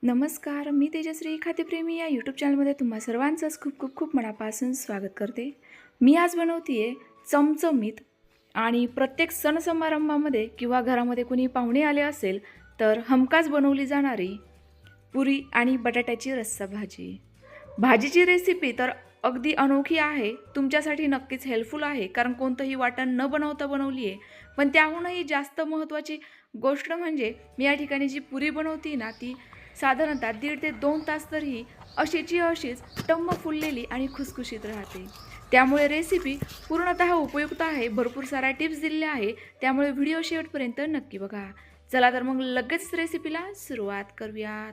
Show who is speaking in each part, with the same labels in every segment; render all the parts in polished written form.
Speaker 1: नमस्कार, मी तेजश्री खाद्यप्रेमी या यूट्यूब चॅनलमध्ये तुम्हा सर्वांचंच खूप खूप खूप मनापासून स्वागत करते. मी आज बनवते चमचमीत आणि प्रत्येक सण समारंभामध्ये किंवा घरामध्ये कोणी पाहुणे आले असेल तर हमखास बनवली जाणारी पुरी आणि बटाट्याची रस्सा भाजी. भाजीची रेसिपी तर अगदी अनोखी आहे, तुमच्यासाठी नक्कीच हेल्पफुल आहे, कारण कोणतंही वाटण न बनवता बनवली आहे. पण त्याहूनही जास्त महत्त्वाची गोष्ट म्हणजे मी या ठिकाणी जी पुरी बनवते ना, ती साधारणतः 1.5 ते 2 तास तरीही अशीची अशीच टम्म फुललेली आणि खुसखुशीत राहते. त्यामुळे रेसिपी पूर्णतः उपयुक्त आहे. भरपूर साऱ्या टिप्स दिलेल्या आहे, त्यामुळे व्हिडिओ शेवटपर्यंत नक्की बघा. चला तर मग लगेच रेसिपीला सुरुवात करूयात.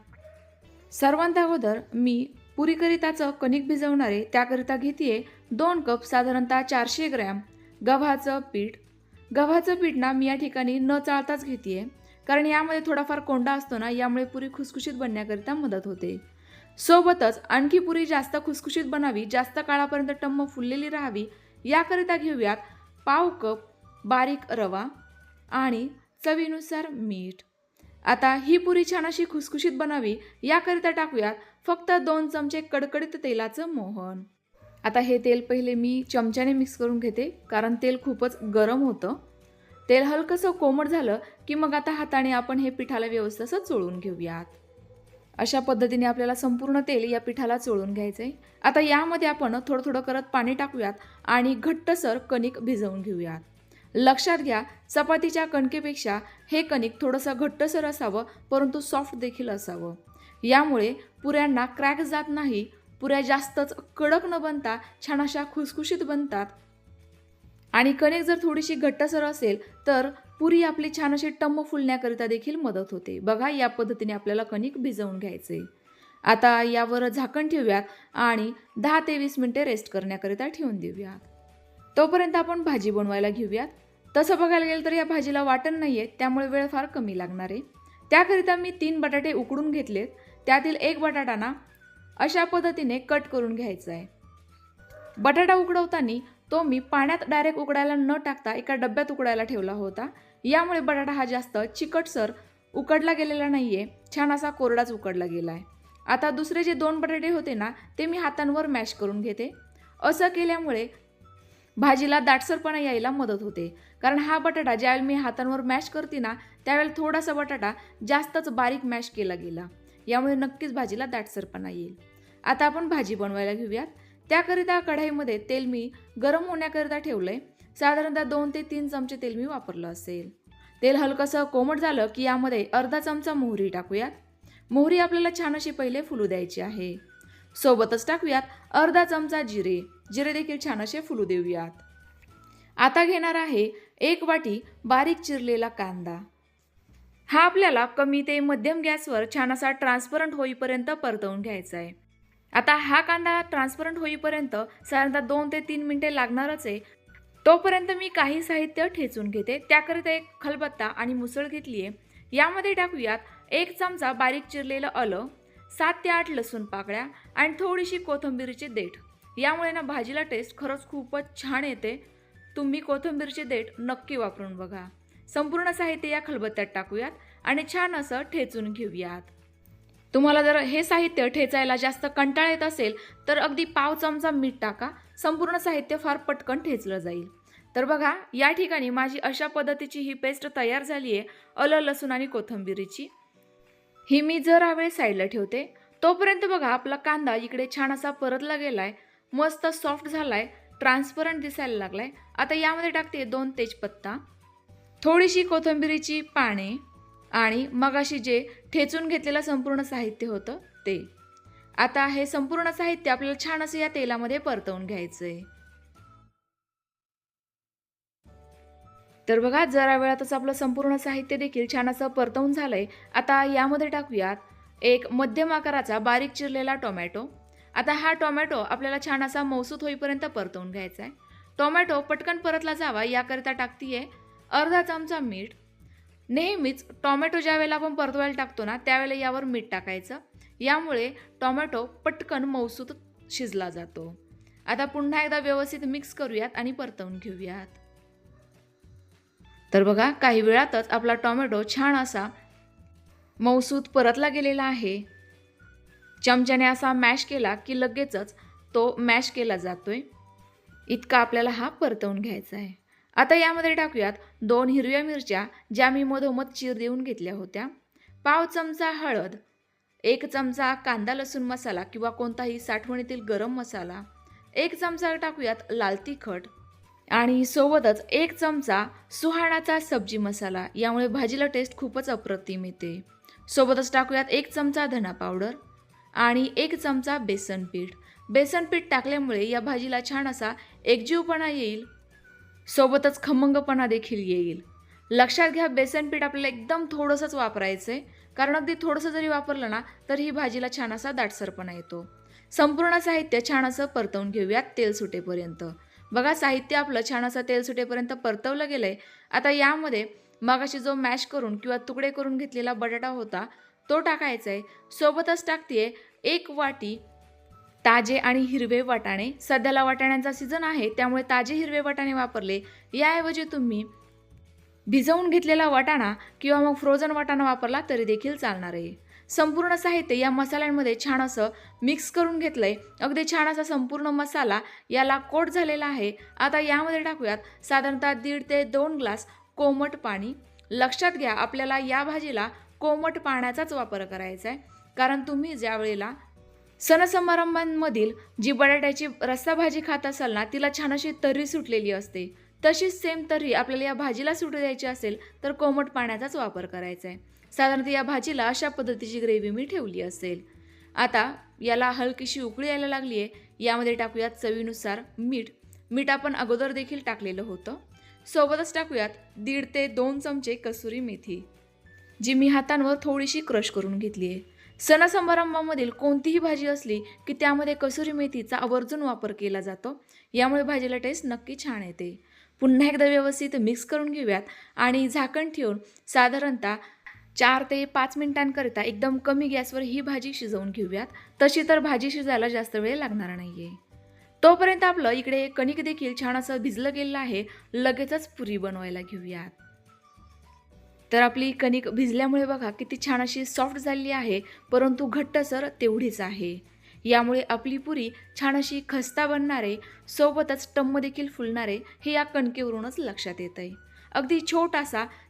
Speaker 1: सर्वांत अगोदर मी पुरीकरिताचं कणिक भिजवणारे त्याकरिता घेते 2 कप साधारणतः 400 ग्रॅम गव्हाचं पीठ. गव्हाचं पीठ ना मी या ठिकाणी न चाळताच घेते, कारण यामध्ये थोडाफार कोंडा असतो ना, यामुळे पुरी खुसखुशीत बनण्याकरिता मदत होते. सोबतच आणखी पुरी जास्त खुसखुशीत बनावी, जास्त काळापर्यंत टम्म फुललेली राहावी, याकरिता घेऊयात पाव कप बारीक रवा आणि चवीनुसार मीठ. आता ही पुरी छान अशी खुसखुशीत बनावी याकरिता टाकूयात फक्त 2 चमचे कडकडीत तेलाचं मोहन. आता हे तेल पहिले मी चमच्याने मिक्स करून घेते, कारण तेल खूपच गरम होतं. तेल हलकंसं कोमट झालं की मग आता हाताने आपण हे पिठाला व्यवस्थित असं चोळून घेऊयात. अशा पद्धतीने आपल्याला संपूर्ण तेल या पिठाला चोळून घ्यायचं आहे. आता यामध्ये आपण थोडं थोडं करत पाणी टाकूयात आणि घट्टसर कणिक भिजवून घेऊयात. लक्षात घ्या, चपातीच्या कणकेपेक्षा हे कणिक थोडंसं घट्टसर असावं, परंतु सॉफ्ट देखील असावं. यामुळे पुऱ्यांना क्रॅक जात नाही, पुऱ्या जास्तच कडक न बनता छान अशा खुसखुशीत बनतात. आणि कणिक जर थोडीशी घट्टसर असेल तर पुरी आपली छान अशी टम्म फुलण्याकरिता देखील मदत होते. बघा, या पद्धतीने आपल्याला कणिक भिजवून घ्यायचे. आता यावर झाकण ठेवूयात आणि 10 ते 20 मिनिटे रेस्ट करण्याकरिता ठेवून देऊयात. तोपर्यंत आपण भाजी बनवायला घेऊयात. तसं बघायला गेलं तर या भाजीला वाटण नाही आहे, त्यामुळे वेळ फार कमी लागणार आहे. त्याकरिता मी 3 बटाटे उकडून घेतलेत. त्यातील एक बटाटा ना अशा पद्धतीने कट करून घ्यायचा आहे. बटाटा उकडवताना तो मी पाण्यात डायरेक्ट उकडायला न टाकता एका डब्यात उकडायला ठेवला होता. यामुळे बटाटा हा जास्त चिकटसर उकडला गेलेला नाही आहे, छान असा कोरडाच उकडला गेला आहे. आता दुसरे जे 2 बटाटे होते ना, ते मी हातांवर मॅश करून घेते. असं केल्यामुळे भाजीला दाटसरपणा यायला मदत होते, कारण हा बटाटा ज्यावेळेला मी हातांवर मॅश करते ना, त्यावेळेला थोडासा बटाटा जास्तच बारीक मॅश केला गेला. यामुळे नक्कीच भाजीला दाटसरपणा येईल. आता आपण भाजी बनवायला घेऊयात. त्याकरिता कढईमध्ये तेल मी गरम होण्याकरिता ठेवलं आहे. साधारणतः 2 ते 3 चमचे तेल मी वापरलं असेल. तेल हलकंसं कोमट झालं की यामध्ये अर्धा चमचा मोहरी टाकूयात. मोहरी आपल्याला छान अशी पहिले फुलू द्यायची आहे. सोबतच टाकूयात अर्धा चमचा जिरे. जिरे देखील छान असे फुलू देऊयात. आता घेणार आहे 1 वाटी बारीक चिरलेला कांदा. हा आपल्याला कमी ते मध्यम गॅसवर छान असा ट्रान्सपरंट होईपर्यंत परतवून घ्यायचा आहे. आता हा कांदा ट्रान्सपरंट होईपर्यंत साधारणतः 2 ते 3 मिनिटे लागणारच आहे. तोपर्यंत मी काही साहित्य ठेचून घेते. त्याकरिता एक खलबत्ता आणि मुसळ घेतली आहे. यामध्ये टाकूयात 1 चमचा बारीक चिरलेलं आलं, 7 ते 8 लसूण पाकळ्या आणि थोडीशी कोथिंबीरची देठ. यामुळे ना भाजीला टेस्ट खरंच खूपच छान येते. तुम्ही कोथिंबीरची देठ नक्की वापरून बघा. संपूर्ण साहित्य या खलबत्त्यात टाकूयात आणि छान असं ठेचून घेऊयात. तुम्हाला जर हे साहित्य ठेचायला जास्त कंटाळा येत असेल तर अगदी पाव चमचा मीठ टाका. संपूर्ण साहित्य फार पटकन ठेचलं जाईल. तर बघा, या ठिकाणी माझी अशा पद्धतीची ही पेस्ट तयार झाली आहे आलं, लसूण आणि कोथिंबीरीची. ही मी जरा वेळ साईडला ठेवते. तोपर्यंत बघा, आपला कांदा इकडे छान असा परतला गेलाय, मस्त सॉफ्ट झालाय, ट्रान्सपरंट दिसायला लागलाय. आता यामध्ये टाकते 2 तेजपत्ता, थोडीशी कोथिंबीरीची पाने आणि मगाशी जे ठेचून घेतलेलं संपूर्ण साहित्य होतं ते. आता हे संपूर्ण साहित्य आपल्याला छान असं या तेलामध्ये परतवून घ्यायचं आहे. तर बघा, जरा वेळातच आपलं संपूर्ण साहित्य देखील छान असं परतवून झालंय. आता यामध्ये टाकूयात एक मध्यम आकाराचा बारीक चिरलेला टोमॅटो. आता हा टोमॅटो आपल्याला छान असा मऊसूत होईपर्यंत परतवून घ्यायचा आहे. टोमॅटो पटकन परतला जावा याकरिता टाकतीये अर्धा चमचा मीठ. नेहमीच टोमॅटो ज्या वेळेला आपण परतवायला टाकतो ना, त्यावेळेला यावर मीठ टाकायचं. यामुळे टोमॅटो पटकन मऊसूत शिजला जातो. आता पुन्हा एकदा व्यवस्थित मिक्स करूयात आणि परतवून घेऊयात. तर बघा, काही वेळातच आपला टोमॅटो छान असा मऊसूत परतला गेलेला आहे. चमच्याने असा मॅश केला की लगेचच तो मॅश केला जातोय. इतका आपल्याला हा परतवून घ्यायचा आहे. आता यामध्ये टाकूयात 2 हिरव्या मिरच्या ज्या मी मधोमध चीर देऊन घेतल्या होत्या. पाव चमचा हळद, 1 चमचा कांदा लसूण मसाला किंवा कोणताही साठवणीतील गरम मसाला, 1 चमचा टाकूयात लाल तिखट आणि सोबतच 1 चमचा सुहाणाचा सब्जी मसाला. यामुळे भाजीला टेस्ट खूपच अप्रतिम येते. सोबतच टाकूयात 1 चमचा धना पावडर आणि 1 चमचा बेसन पीठ. बेसन पीठ टाकल्यामुळे या भाजीला छान असा एकजीवपणा येईल, सोबतच खमंगपणा देखील येईल. लक्षात घ्या, बेसन पीठ आपल्याला एकदम थोडंसंच वापरायचं आहे, कारण अगदी थोडंसं जरी वापरलं ना तर ही भाजीला छान असा दाटसरपणा येतो. संपूर्ण साहित्य छान असं परतवून घेऊयात तेल सुटेपर्यंत. बघा, साहित्य आपलं छान असं तेल सुटेपर्यंत परतवलं गेलं आहे. आता यामध्ये मगाशी जो मॅश करून किंवा तुकडे करून घेतलेला बटाटा होता तो टाकायचा आहे. सोबतच टाकते 1 वाटी ताजे आणि हिरवे वाटाणे. सध्याला वाटाण्यांचा सीझन आहे, त्यामुळे ताजे हिरवे वाटाणे वापरले. याऐवजी तुम्ही भिजवून घेतलेला वाटाणा किंवा मग फ्रोझन वाटाणा वापरला तरी देखील चालणार आहे. संपूर्ण साहित्य या मसाल्यांमध्ये छान असं मिक्स करून घेतलं आहे. अगदी छान असा संपूर्ण मसाला याला कोट झालेला आहे. आता यामध्ये टाकूयात साधारणतः 1.5 ते 2 ग्लास कोमट पाणी. लक्षात घ्या, आपल्याला या भाजीला कोमट पाण्याचाच वापर करायचा आहे, कारण तुम्ही ज्या वेळेला सणसमारंभांमधील जी बटाट्याची रस्सा भाजी खात असाल ना, तिला छान अशी तर्री सुटलेली असते. तशीच सेम तर्री आपल्याला या भाजीला सुटू द्यायची असेल तर कोमट पाण्याचाच वापर करायचा आहे. साधारणतः या भाजीला अशा पद्धतीची ग्रेव्ही मी ठेवली असेल. आता याला हलकीशी उकळी यायला लागली आहे. यामध्ये टाकूयात चवीनुसार मीठ. मीठ आपण अगोदर देखील टाकलेलं होतं. सोबतच टाकूयात 1.5 ते 2 चमचे कसुरी मेथी, जी मी हातांवर थोडीशी क्रश करून घेतली आहे. सणासमारंभामधील कोणतीही भाजी असली की त्यामध्ये कसुरी मेथीचा आवर्जून वापर केला जातो. यामुळे भाजीला टेस्ट नक्की छान येते. पुन्हा एकदा व्यवस्थित मिक्स करून घेऊयात आणि झाकण ठेवून साधारणतः 4 ते 5 मिनिटांकरिता एकदम कमी गॅसवर ही भाजी शिजवून घेऊयात. तशी तर भाजी शिजायला जास्त वेळ लागणार नाही आहे. तोपर्यंत आपलं इकडे कणिक देखील छान असं भिजलं गेलं आहे. लगेचच पुरी बनवायला घेऊयात. तर आपली कणिक भिजल्यामुळे बघा किती छान अशी सॉफ्ट झालेली आहे, परंतु घट्टसर तेवढीच आहे. यामुळे आपली पुरी छान अशी खस्ता बनणार आहे, सोबतच टम्म देखील फुलणार आहे, हे या कणकेवरूनच लक्षात येत आहे. अगदी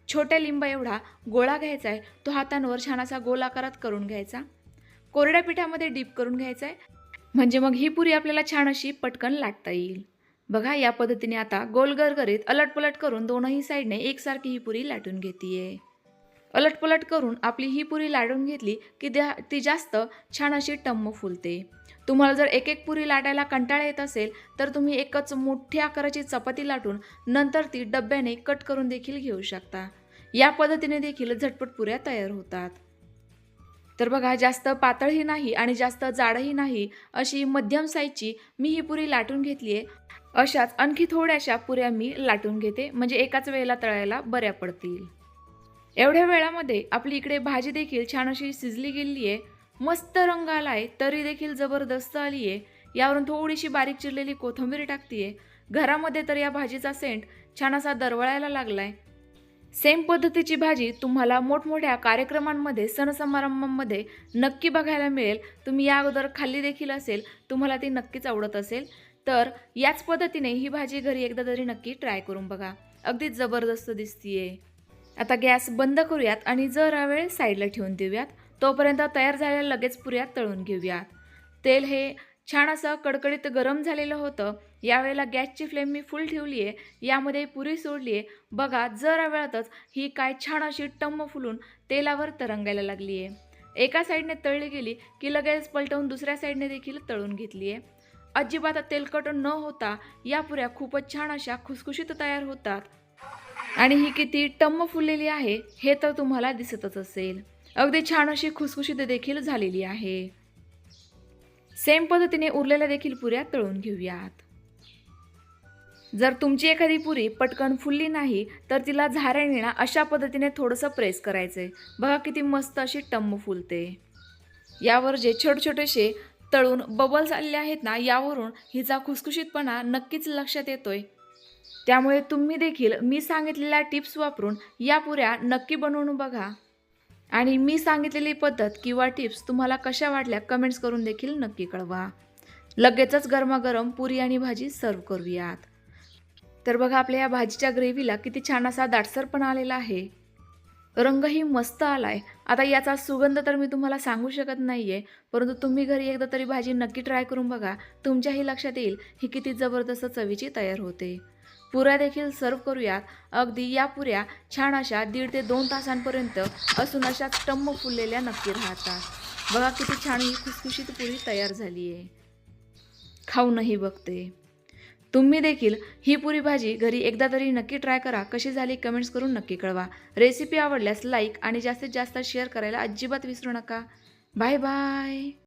Speaker 1: छोट्या लिंबा एवढा गोळा घ्यायचा आहे. तो हातांवर छान असा गोल आकारात करून घ्यायचा. कोरड्या पिठामध्ये डीप करून घ्यायचा आहे, म्हणजे मग ही पुरी आपल्याला छान अशी पटकन लाटता येईल. बघा, या पद्धतीने आता गोल गरगरीत अलटपलट करून दोनही साईडने एकसारखी ही पुरी लाटून घेतीये. अलटपलट करून आपली ही पुरी लाटून घेतली की ती जास्त छान अशी टम्म फुलते. तुम्हाला जर एक एक पुरी लाटायला कंटाळा येत असेल तर तुम्ही एकच मोठ्या आकाराची चपाती लाटून नंतर ती डब्याने कट करून देखील घेऊ शकता. या पद्धतीने देखील झटपट पुऱ्या तयार होतात. तर बघा, जास्त पातळही नाही आणि जास्त जाडही नाही, अशी मध्यम साईजची मी ही पुरी लाटून घेतली आहे. अशाच आणखी थोड्याशा पुऱ्या मी लाटून घेते, म्हणजे एकाच वेळेला तळायला बऱ्या पडतील. एवढ्या वेळामध्ये आपली इकडे भाजी देखील छान अशी शिजली गेली आहे. मस्त रंग आला आहे, तरी देखील जबरदस्त आली आहे. यावरून थोडीशी बारीक चिरलेली कोथिंबीर टाकते. घरामध्ये तर या भाजीचा सेंट छान असा दरवळायला लागला आहे. सेम पद्धतीची भाजी तुम्हाला मोठमोठ्या कार्यक्रमांमध्ये, सणसमारंभांमध्ये नक्की बघायला मिळेल. तुम्ही या अगोदर खाल्ली देखील असेल, तुम्हाला ती नक्कीच आवडत असेल. तर याच पद्धतीने ही भाजी घरी एकदा तरी नक्की ट्राय करून बघा. अगदी जबरदस्त दिसतीये. आता गॅस बंद करूयात आणि जरा वेळ साईडला ठेवून देऊयात. तोपर्यंत तयार झालेल्या लगेच पुऱ्या तळून घेऊयात. तेल हे छान असं कडकडीत गरम झालेलं होतं. यावेळेला गॅसची फ्लेम मी फुल ठेवली आहे. यामध्ये पुरी सोडली आहे. बघा, जरा वेळातच ही काय छान अशी टम्म फुलून तेलावर तरंगायला लागली आहे. एका साईडने तळली गेली की लगेच पलटवून दुसऱ्या साईडने देखील तळून घेतली आहे. अजिबात तेलकट न होता या पुऱ्या खूपच छान अशा खुसखुशीत तयार होतात. आणि ही किती टम्म फुललेली आहे हे तर तुम्हाला दिसतच असेल. अगदी छान अशी खुसखुशीत देखील झालेली आहे. सेम पद्धतीने उरलेल्या देखील पुऱ्या तळून घेऊयात. जर तुमची एखादी पुरी पटकन फुलली नाही तर तिला झाऱ्याने अशा पद्धतीने थोडंसं प्रेस करायचंय. बघा किती मस्त अशी टम्म फुलते. यावर जे छोटेसे तळून बबल्स आलेले आहेत ना, यावरून हिचा खुसखुशीतपणा नक्कीच लक्षात येतोय. त्यामुळे तुम्ही देखील मी सांगितलेल्या टिप्स वापरून या पुऱ्या नक्की बनवून बघा आणि मी सांगितलेली पद्धत किंवा टिप्स तुम्हाला कशा वाटल्या कमेंट्स करून देखील नक्की कळवा. लगेचच गरमागरम पुरी आणि भाजी सर्व करूयात. तर बघा आपल्या या भाजीच्या ग्रेव्हीला किती छान असा दाटसरपणा आलेला आहे. रंगही मस्त आलाय. आता याचा सुगंध तर मी तुम्हाला सांगू शकत नाहीये, परंतु तुम्ही घरी एकदा तरी भाजी नक्की ट्राय करून बघा. तुमच्याही लक्षात येईल ही किती जबरदस्त चवीची तयार होते. पुऱ्या देखील सर्व करूयात. अगदी या पुऱ्या छान अशा 1.5 ते 2 तासांपर्यंत असून अशा टम्म फुललेल्या नक्की राहतात. बघा किती छान ही खुसखुशीत पुरी तयार झाली आहे. खाऊनही बघते. तुम्ही देखील ही पुरी भाजी घरी एकदा तरी नक्की ट्राय करा. कशी झाली कमेंट्स करून नक्की कळवा. रेसिपी आवडल्यास लाईक आणि जास्तीत जास्त शेअर करायला अजिबात विसरू नका. Bye bye.